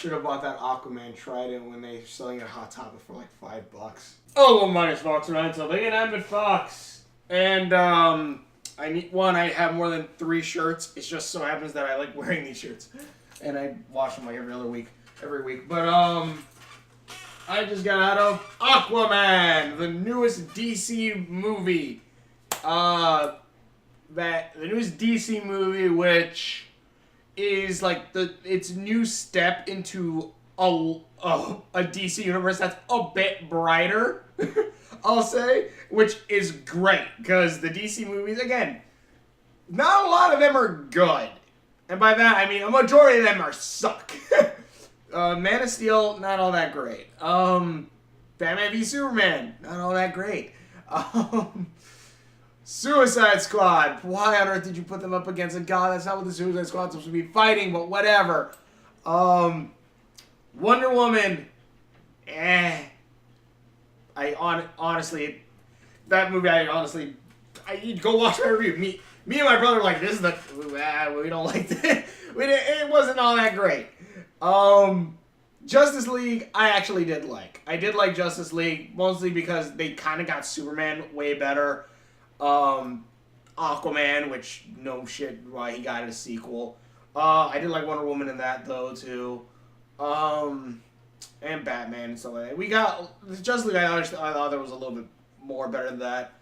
should have bought that Aquaman Trident when they're selling it at Hot Topic for like $5. Oh, well, minus Fox Rental. They can have it Fox. And I have more than 3 shirts. It just so happens that I like wearing these shirts, and I wash them like every week. But I just got out of Aquaman, the newest DC movie. The newest DC movie, which is like its new step into a DC universe that's a bit brighter, I'll say, which is great because the DC movies, again, not a lot of them are good, and by that I mean a majority of them are suck. Man of Steel, not all that great. Batman v Superman, not all that great. Suicide Squad, why on earth did you put them up against a god? That's not what the Suicide Squad's supposed to be fighting, but whatever. Wonder Woman, honestly, that movie, you'd go watch my review. Me and my brother were like, this is we don't like this. It wasn't all that great. Justice League, I actually did like. I did like Justice League, mostly because they kind of got Superman way better. Aquaman, which no shit why he got a sequel. I did like Wonder Woman in that though too. And Batman and stuff like that. We got Justice League. I thought there was a little bit more better than that.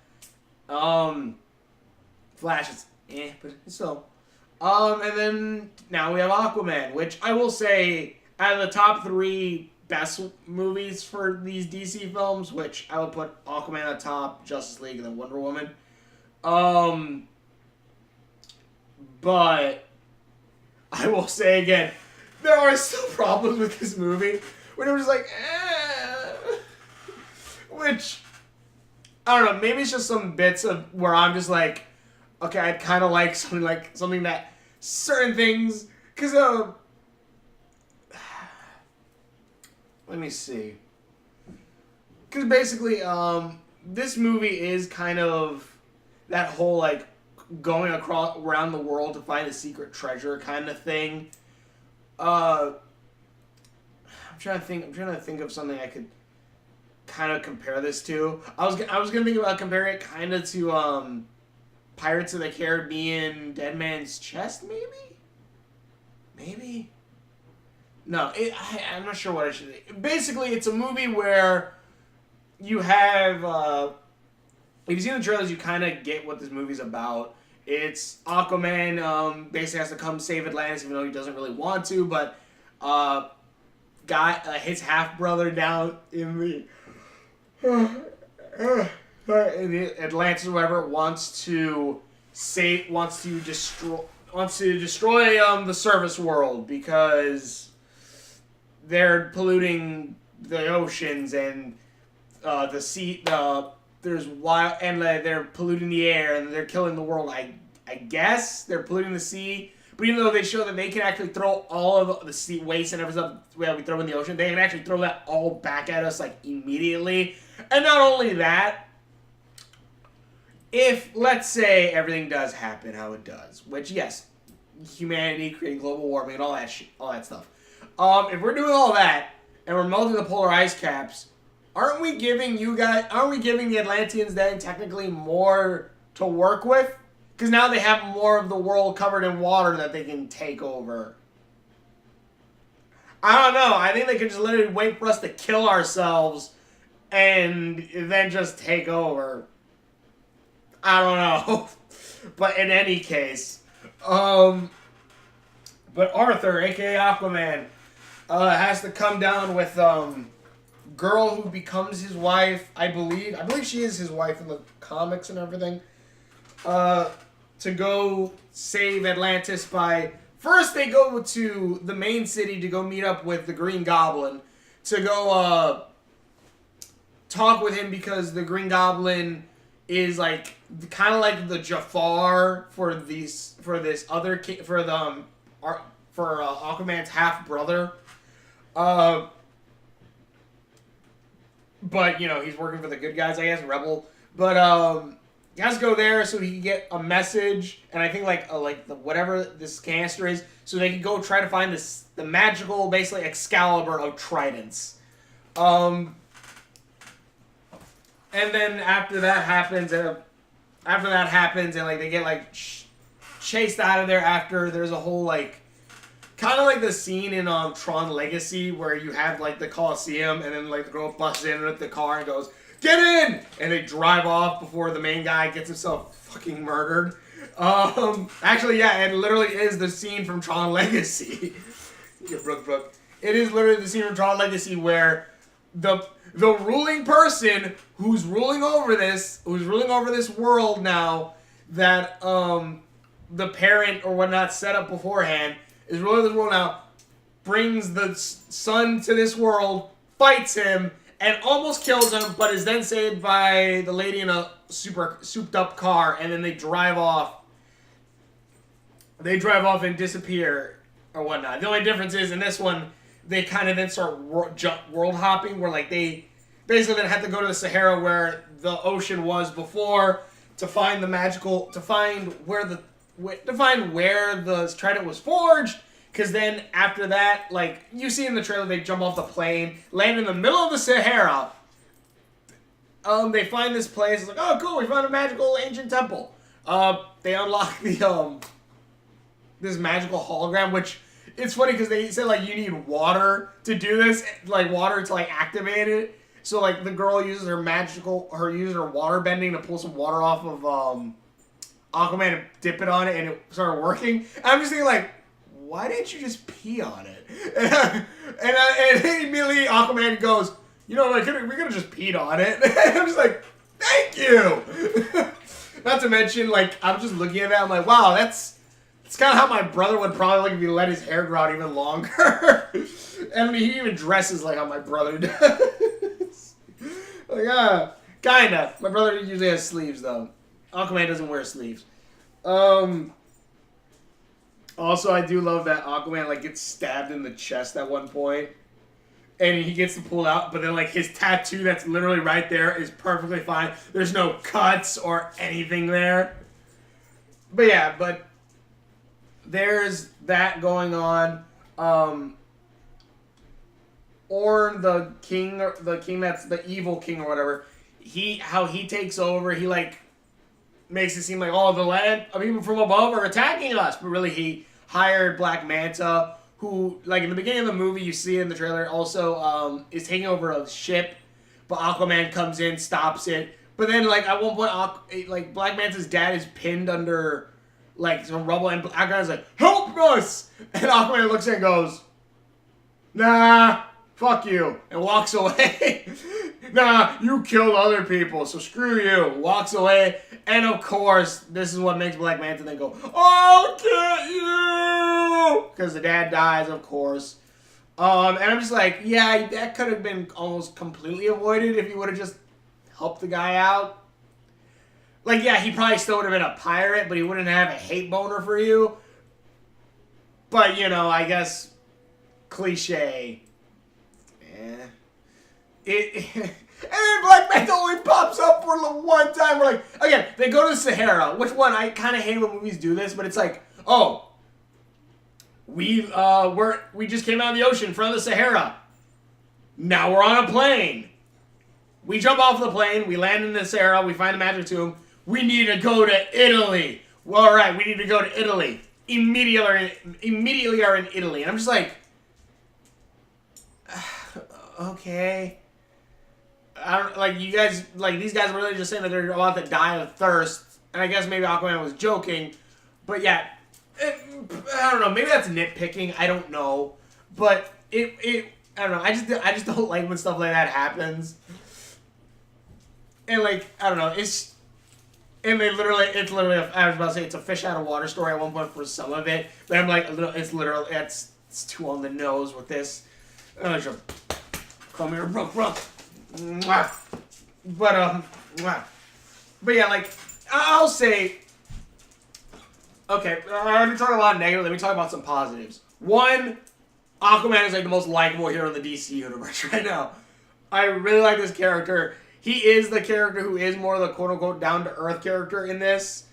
Flash is but still. And then now we have Aquaman, which I will say out of the top 3 best movies for these DC films, which I would put Aquaman on top, Justice League, and then Wonder Woman. But I will say again, there are still problems with this movie where it was like, which I don't know. Maybe it's just some bits of where I'm just like, okay, I kind of like something that certain things, because let me see, because basically this movie is kind of that whole like going around the world to find a secret treasure kind of thing. I'm trying to think of something I could kind of compare this to. I was gonna think about comparing it kind of to Pirates of the Caribbean, Dead Man's Chest, maybe. No, I'm not sure what I should. Basically, it's a movie where you have. If you've seen the trailers, you kind of get what this movie's about. It's Aquaman basically has to come save Atlantis, even though he doesn't really want to, but his half-brother down in the Atlantis or whatever wants to destroy the surface world because they're polluting the oceans and the sea. There's wild, and they're polluting the air and they're killing the world. I guess they're polluting the sea, but even though they show that they can actually throw all of the sea waste and everything we throw in the ocean, they can actually throw that all back at us like immediately. And not only that, if let's say everything does happen how it does, which yes, humanity creating global warming and all that stuff. If we're doing all that and we're melting the polar ice caps, aren't we giving the Atlanteans then technically more to work with? Because now they have more of the world covered in water that they can take over. I don't know. I think they could just literally wait for us to kill ourselves and then just take over. I don't know. But in any case, but Arthur, aka Aquaman, has to come down with girl who becomes his wife. I believe she is his wife in the comics and everything. To go save Atlantis by first they go to the main city to go meet up with the Green Goblin to go talk with him because the Green Goblin is like kind of like the Jafar for Aquaman's half brother. But, you know, he's working for the good guys, I guess, Rebel. But, he has to go there so he can get a message, and I think whatever this canister is, so they can go try to find the magical, basically Excalibur of tridents. And then after that happens, and like they get like chased out of there. After there's a whole like, kind of like the scene in Tron Legacy where you have like the Coliseum, and then like the girl busts in with the car and goes, "Get in!" And they drive off before the main guy gets himself fucking murdered. Actually, yeah, it literally is the scene from Tron Legacy. Yeah, Brooke. It is literally the scene from Tron Legacy where the ruling person who's ruling over this world now, that the parent or whatnot set up beforehand, is ruling this world now, brings the son to this world, fights him, and almost kills him, but is then saved by the lady in a super souped up car, and then they drive off. They drive off and disappear or whatnot. The only difference is in this one, they kind of then start world hopping, where like they basically then have to go to the Sahara where the ocean was before to find where the trident was forged. Because then after that, like you see in the trailer, they jump off the plane, land in the middle of the Sahara. They find this place. It's like, oh cool, we found a magical ancient temple. They unlock the this magical hologram, which it's funny because they said like you need water to do this, like water to like activate it. So like the girl uses her water bending to pull some water off of Aquaman and dip it on it, and it started working. And I'm just thinking like, why didn't you just pee on it? And immediately Aquaman goes, you know, we could have just peed on it. And I'm just like, thank you. Not to mention, like, I'm just looking at that, I'm like, wow, that's kind of how my brother would probably look if he let his hair grow out even longer. And I mean, he even dresses like how my brother does. Like, kinda. My brother usually has sleeves, though. Aquaman doesn't wear sleeves. Also, I do love that Aquaman, like, gets stabbed in the chest at one point. And he gets to pull out, but then, like, his tattoo that's literally right there is perfectly fine. There's no cuts or anything there. But, yeah, there's that going on. Orn, the king that's the evil king or whatever, how he takes over, he, like, makes it seem like, oh, the land of people from above are attacking us. But really, he hired Black Manta, who, like, in the beginning of the movie, you see in the trailer, also is taking over a ship. But Aquaman comes in, stops it. But then, like, at one point, like, Black Manta's dad is pinned under, like, some rubble. And Aquaman's like, help us! And Aquaman looks at it and goes, nah, fuck you. And walks away. Nah, you killed other people, so screw you. Walks away. And of course, this is what makes Black Manta then go, I'll get you! Because the dad dies, of course. And I'm just like, yeah, that could have been almost completely avoided if you would have just helped the guy out. Like, yeah, he probably still would have been a pirate, but he wouldn't have a hate boner for you. But, you know, I guess, cliche. And then Black Manta only pops up for the one time. We're like, again, they go to the Sahara. Which one? I kind of hate when movies do this, but it's like, oh, we just came out of the ocean in front of the Sahara. Now we're on a plane. We jump off the plane. We land in the Sahara. We find the magic tomb. We need to go to Italy. Well, all right, we need to go to Italy. Immediately are in Italy. And I'm just like, okay. I don't, like, you guys, like, these guys are really just saying that they're about to die of thirst. And I guess maybe Aquaman was joking. But yeah, I don't know. Maybe that's nitpicking. I don't know. But I don't know. I just don't like when stuff like that happens. And, like, I don't know. It's literally, I was about to say it's a fish out of water story at one point for some of it. But I'm like, it's too on the nose with this. Come here, Brooke. Mwah. But yeah, like, I'll say, okay, I already talked a lot of negative, let me talk about some positives. One, Aquaman is like the most likable hero in the DC universe right now. I really like this character. he is the character who is more of the quote-unquote down-to-earth character in this.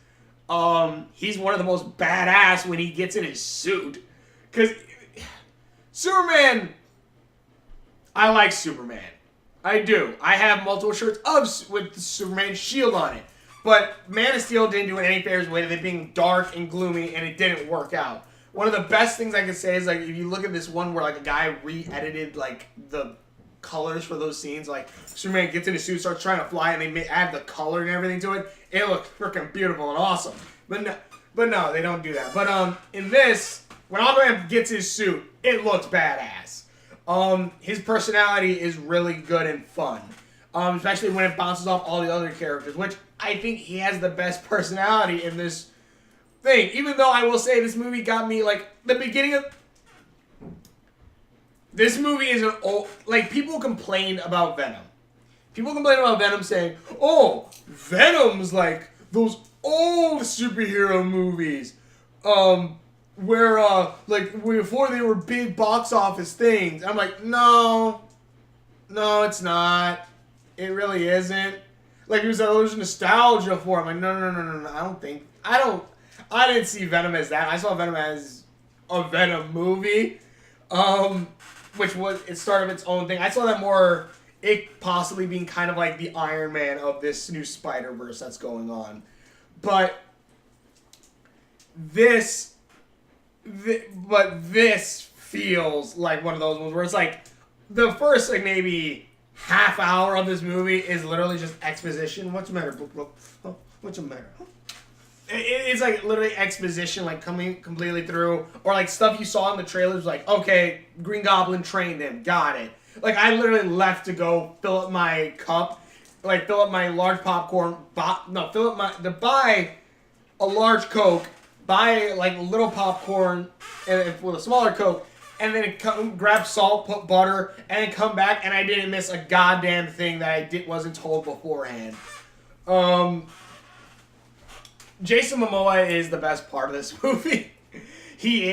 He's one of the most badass when he gets in his suit. Because Superman... I like Superman. I do. I have multiple shirts with the Superman shield on it. But Man of Steel didn't do it any favors with it being dark and gloomy, and it didn't work out. One of the best things I could say is, like, if you look at this one where, like, a guy re-edited, like, the colors for those scenes, like, Superman gets in his suit, starts trying to fly, and they add the color and everything to it, it looks freaking beautiful and awesome. But no, they don't do that. But, in this, when Aquaman gets his suit, it looks badass. His personality is really good and fun. Especially when it bounces off all the other characters, which I think he has the best personality in this thing. Even though I will say this movie got me, like, the beginning of... This movie is an old... Like, people complain about Venom. People complain about Venom saying, oh, Venom's like those old superhero movies. Where, like, before they were big box office things. I'm like, no, it's not. It really isn't. Like, there's nostalgia for him. I'm like, no. I didn't see Venom as that. I saw Venom as a Venom movie. Which was, it started its own thing. I saw that more, it possibly being kind of like the Iron Man of this new Spider-Verse that's going on. But this feels like one of those ones where it's like, the first, like, maybe half hour of this movie is literally just exposition. What's the matter? What's the matter? It's like literally exposition, like coming completely through, or like stuff you saw in the trailers, like, to trained him, got it. Like, I literally left to go fill up my cup, like fill up my large popcorn, buy a large Coke, buy like a little popcorn and with a smaller Coke, and then grab salt, put butter, and then come back, and I didn't miss a goddamn thing that I wasn't told beforehand. Jason Momoa is the best part of this movie. He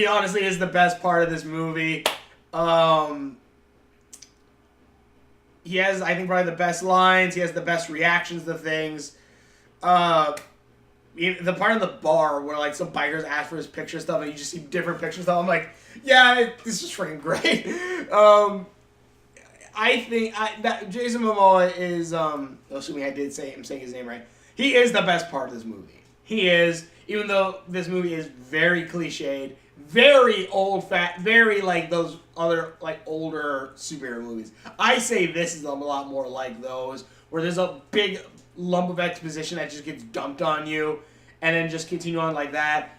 honestly is the best part of this movie. He has, I think, probably the best lines. He has the best reactions to things. The part in the bar where, like, some bikers ask for his picture stuff and you just see different picture stuff. I'm like, yeah, this is freaking great. I think that Jason Momoa is, assuming I'm saying his name right. He is the best part of this movie. He is, even though this movie is very cliched, very very like those other, like, older superhero movies. I say this is a lot more like those, where there's a big lump of exposition that just gets dumped on you, and then just continue on like that.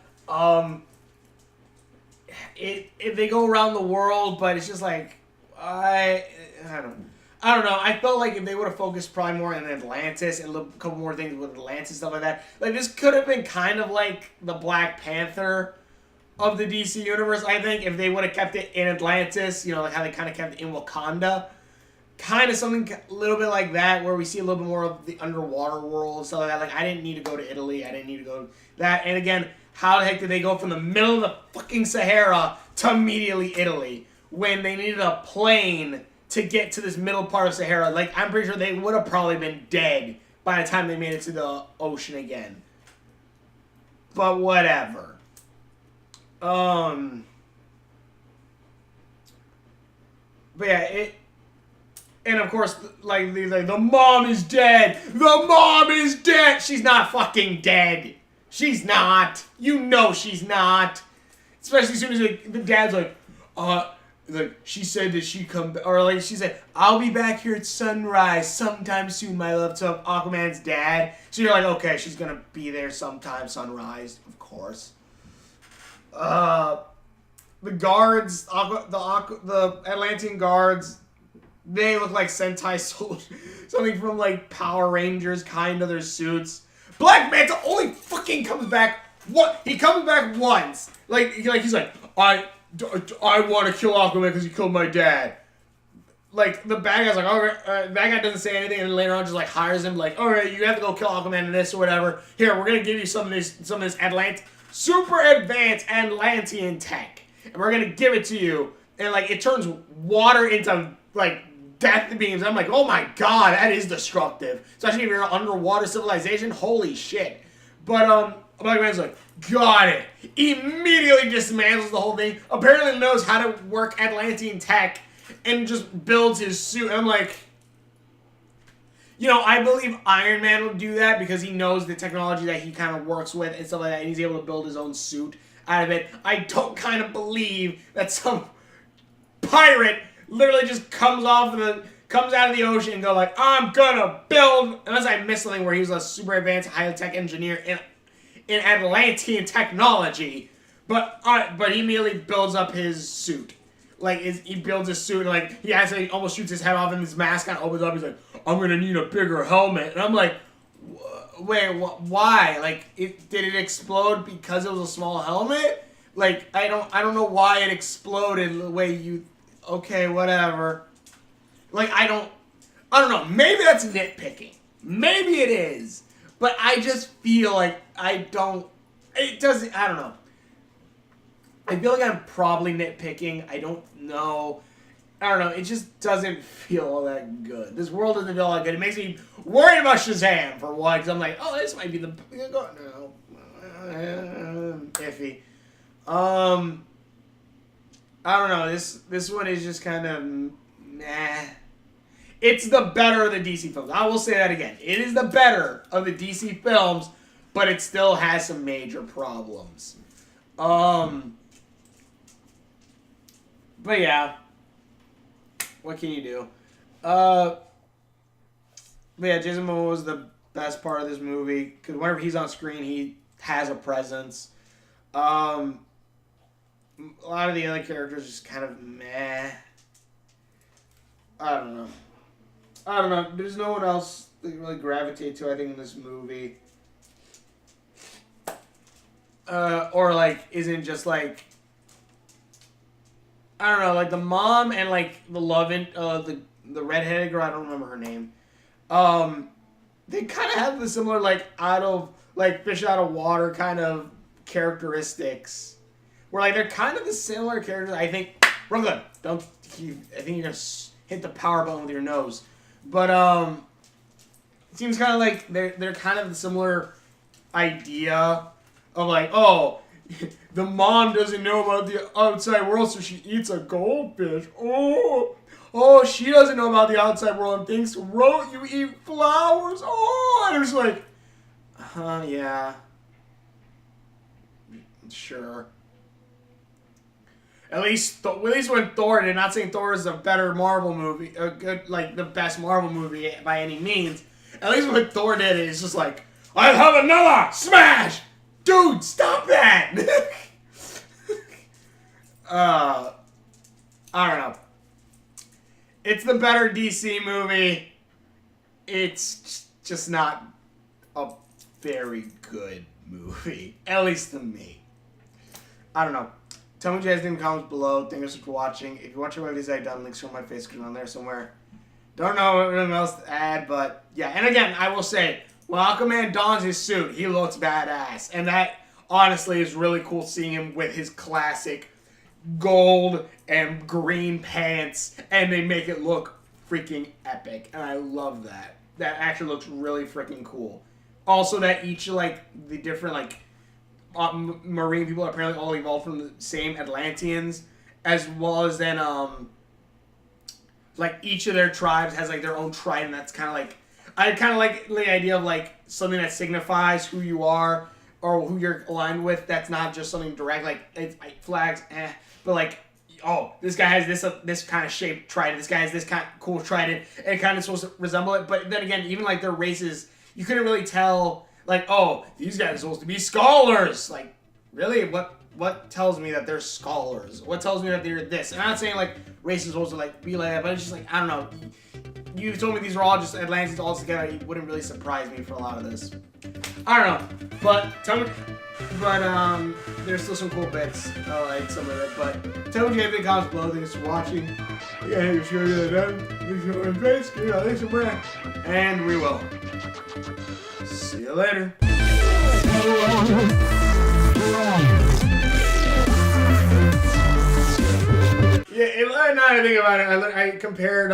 They go around the world, but it's just like, I don't know. I felt like if they would have focused probably more on Atlantis and a couple more things with Atlantis, stuff like that. Like, this could have been kind of like the Black Panther of the DC universe, I think, if they would have kept it in Atlantis, like how they kind of kept it in Wakanda. Kind of something a little bit like that, where we see a little bit more of the underwater world and stuff like that. Like, I didn't need to go to Italy. I didn't need to go to that. And again, how the heck did they go from the middle of the fucking Sahara to immediately Italy when they needed a plane to get to this middle part of Sahara? Like, I'm pretty sure they would have probably been dead by the time they made it to the ocean again. But whatever. But yeah, and of course, like the mom is dead. The mom is dead. She's not fucking dead. She's not. You know she's not. Especially as soon as the dad's like, she said that she she said, I'll be back here at sunrise sometime soon, my love, to Aquaman's dad. So you're like, okay, she's gonna be there sometime sunrise, of course. The guards, the Atlantean guards, they look like Sentai soldiers. Something from, like, Power Rangers, kind of, their suits. Black Manta only fucking comes back he comes back once. Like he's like, I want to kill Aquaman because he killed my dad. Like, the bad guy's like, okay, bad guy doesn't say anything, and then later on just, like, hires him, like, alright, you have to go kill Aquaman in this or whatever. Here, we're gonna give you some of this super advanced Atlantean tech, and we're gonna give it to you, and, like, it turns water into, like, death beams. I'm like, oh my god, that is destructive. Especially if you're an underwater civilization. Holy shit. But Black Man's like, got it. Immediately dismantles the whole thing. Apparently knows how to work Atlantean tech and just builds his suit. I'm like, you know, I believe Iron Man would do that because he knows the technology that he kind of works with and stuff like that, and he's able to build his own suit out of it. I don't kind of believe that some pirate literally just comes out of the ocean and go like, I'm gonna build, unless I missed something where he was a super advanced high-tech engineer in Atlantean technology, but he immediately builds up his suit. Like, he builds his suit, and like, he actually almost shoots his head off, and his mask kind of opens up. He's like, I'm gonna need a bigger helmet. And I'm like, wait, why? Like, did it explode because it was a small helmet? Like, I don't know why it exploded the way you... Okay, whatever. Like, I don't know. Maybe that's nitpicking. Maybe it is. But I just feel like it doesn't, I don't know. I feel like I'm probably nitpicking. I don't know. I don't know. It just doesn't feel all that good. This world doesn't feel all that good. It makes me worried about Shazam, for one. Because I'm like, oh, this might be the... No. Iffy. I don't know. This one is just kind of... Meh. It's the better of the DC films. I will say that again. It is the better of the DC films, but it still has some major problems. But yeah, what can you do? But yeah, Jason Momoa was the best part of this movie because whenever he's on screen, he has a presence. A lot of the other characters just kind of meh. I don't know. There's no one else that you really gravitate to, I think, in this movie. Or like isn't just like, I don't know, like the mom and like the the redheaded girl, I don't remember her name. They kind of have the similar like fish out of water kind of characteristics, where like they're kind of the similar characters. I think we're good. I think you're gonna hit the power button with your nose, but it seems kind of like they're kind of the similar idea of like, oh, the mom doesn't know about the outside world, so she eats a goldfish. Oh, she doesn't know about the outside world and thinks, you eat flowers. Oh, and it was like, yeah, sure. At least when Thor did, not saying Thor is a better Marvel movie, a good, like the best Marvel movie by any means. At least when Thor did it, it's just like, I have another smash. Dude, stop that! I don't know. It's the better DC movie. It's just not a very good movie. At least to me. I don't know. Tell me what you guys think in the comments below. Thank you so much for watching. If you're watching my videos I've done, links are on my face screen on there somewhere. Don't know what else to add, but yeah. And again, I will say, when Aquaman dons his suit, he looks badass. And that, honestly, is really cool seeing him with his classic gold and green pants. And they make it look freaking epic. And I love that. That actually looks really freaking cool. Also, that each, like, the different, like, marine people apparently all evolved from the same Atlanteans. As well as then, like, each of their tribes has, like, their own trident that's kind of, like... I kind of like the idea of, like, something that signifies who you are or who you're aligned with. That's not just something direct, like, it's like flags, but, like, oh, this guy has this kind of shaped trident. This guy has this kind of cool trident. And it kind of supposed to resemble it. But then again, even, like, their races, you couldn't really tell, like, oh, these guys are supposed to be scholars. Like, really? What tells me that they're scholars? What tells me that they're this? And I'm not saying, like, race is supposed to, like, be like that, but it's just, like, I don't know. You told me these were all just Atlanteans all together. It wouldn't really surprise me for a lot of this. I don't know. But tell me. But there's still some cool bits. I like some of it. But tell me what you guys in the comments below. Thanks for watching. Yeah, make sure you're done. Make sure you're face. Give me a like, somewhere. And we will. See you later. Yeah, now I think about it, I compared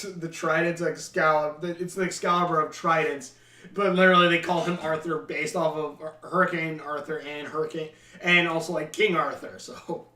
the trident's Excalibur. It's the Excalibur of tridents, but literally they call him Arthur based off of Hurricane Arthur and also like King Arthur. So